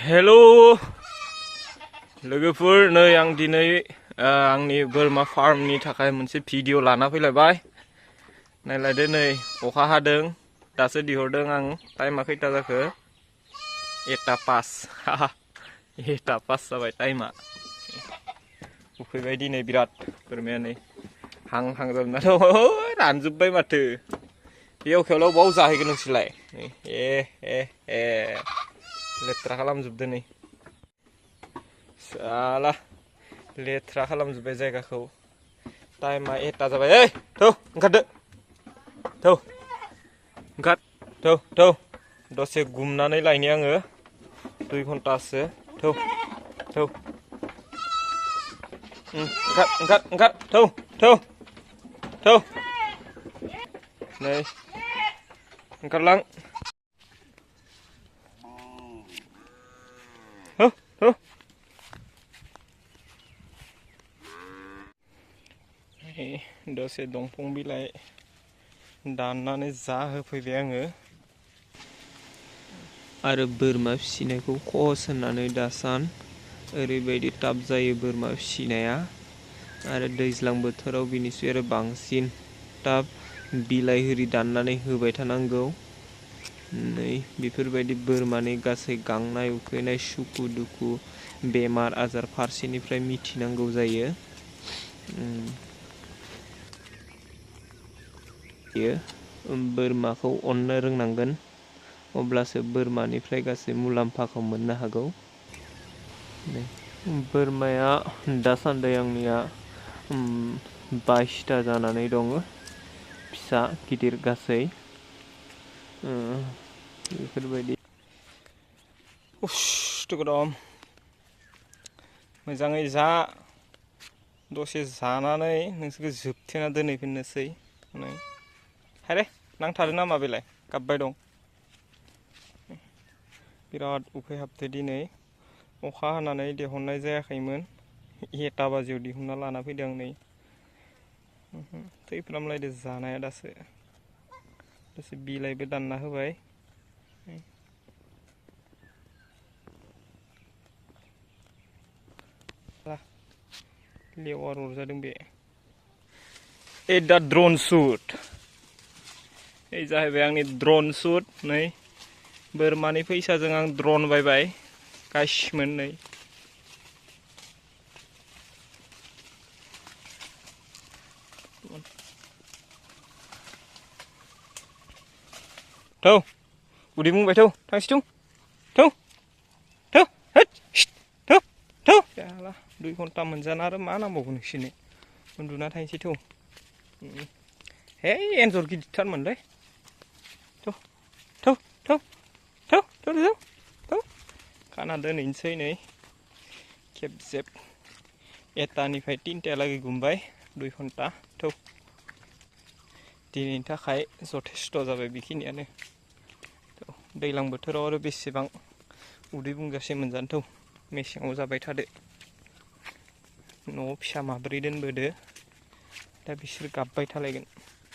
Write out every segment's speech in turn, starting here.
Hello लोगोफोर नै आं दिनै आंनि बोरमा फार्मनि थाखाय मोनसे भिडिअ लाना फैलायबाय नायलायदो नै अखा हादों दासो दिहरदों आं टाइमा खैथा जाखो 1:05 जाबाय टाइमा उखैबाय दिनै बिराद बोरमाया नै हां जाबना दं रानजोब्बाय माथो बे अखायावलाय बबाव जाहैगोन नोंसोरलाय लेथ्रा खालामजोबदो नै साला लेथ्रा खालामजोब्बाय जायगाखौ टाइमा 1 जाबाय ओइ थौ ओंखारदो थौ ओंखार थौ दसे गुमनानै लायनि आङो 2 घन्टासो थौ ओंखार थौ नै ओंखारलां दसे दंफां बिलाइ दाननानै जाहोफैबाय आङो आरो बोरमा फिसिनायखौ खहस होननानै दासान ओरैबायदि टाफ जायो बोरमा फिसिनाया आरो दैज्लां बोथोराव बिनिसै आरो बांसिन टाफ बिलाइ हिरि दाननानै होबाय थानांगौ नै बेफोरबायदि बोरमानि गासै गांनाय उखैनाय सुखु दुखु बेमार आजार फारसेनिफ्राय मिथिनांगौ जायो बोरमाखौ अननो रोंनांगोन अब्लासो बोरमानिफ्राय गासै मुलाम्फाखौ मोननो हागौ बोरमाया दासान्दि आंनिया 22टा जानानै दङ फिसा गिदिर गासै बेफोरबायदि गरम मोजाङै जा दसे जानानै नोंसोरखौ जोबथेना दोनहैफिननोसै हायरे नांथारो नामा बेलाय गाबबाय दं बिराद उखैहाबदो दिनै अखा हानानै दिहुननाय जायाखैमोन 1 बाजियाव दिहुनना लाना फैदों आं नै थैफ्रामलायदो जानाया दासो बिलाइबो दानना होबाय लेवार अरजादों बे दा ड्रन शुट जाहैबाय आंनि ड्रन शुट नै बोरमानि फैसाजों आं ड्रन बायबाय गासिमोन नै थौ उदै बुंबाय थौ थांसै थौ 2 घन्टा मोनजाना आरो मा नांबावगौ नोंसोरनो उन्दुना थांसै थौ हे एन्जर गिदिरथारमोनलै थौ खाना दोनहैनोसै नै खेबजेब 1टानिफ्राय 3टायालागै गुमबाय 2 घन्टा थौ दिनैनि थाखाय जथेस्थ' जाबाय बेखिनियानो दैज्लां बोथोराव आरो बेसेबां उदै बुंजासे मोनजानो थौ मेसेङाव जाबाय थादो न'आव फिसा माब्रै दोनबोदो दा बिसोर गाबबाय थालायगोन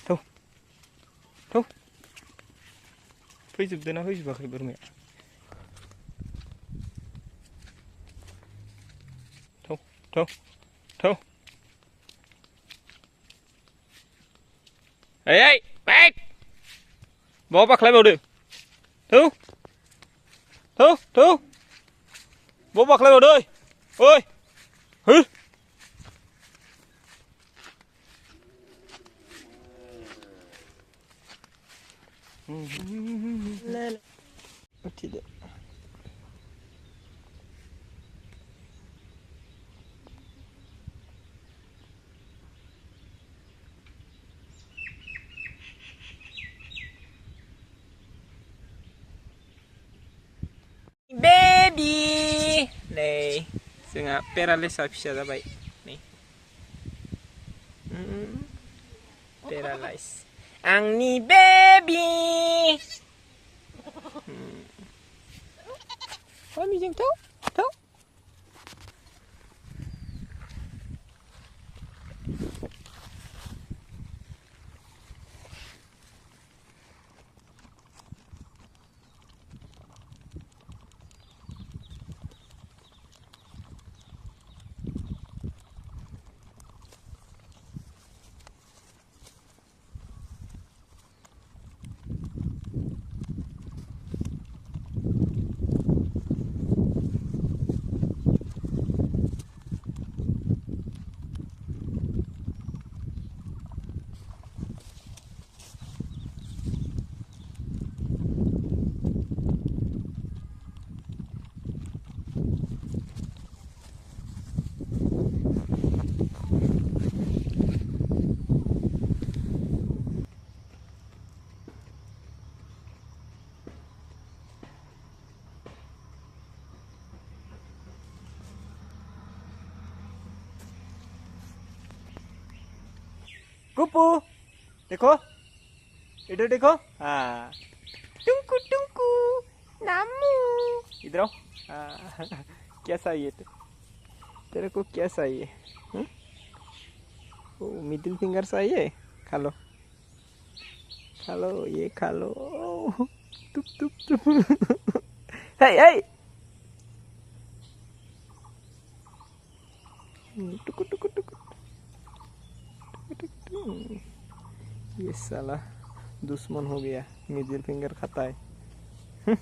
थौ फैजोबदोना फैजोबाखै बोरमाया थौ ओइ बैक बहा बाख्लायबावदो थौ बहा बाख्लायबावदो ओइ हो बेबी नै जोंहा पेरालाइसआ फिसा जाबाय नै पेरालाइस आंनि बेबी मिजों थौ कुपू देखो, इधर देखो। हाँ, टुंकू टुंकू नामू, इधर आओ। हाँ क्या चाहिए तेरे को, क्या चाहिए? ओ मिडिल फिंगर चाहिए, खा लो खा लो, ये खा लो। तुप तुप तुप। हे हे, टुकु टुकु टुकु। ये साला दुश्मन हो गया, मिडिल फिंगर खाता है।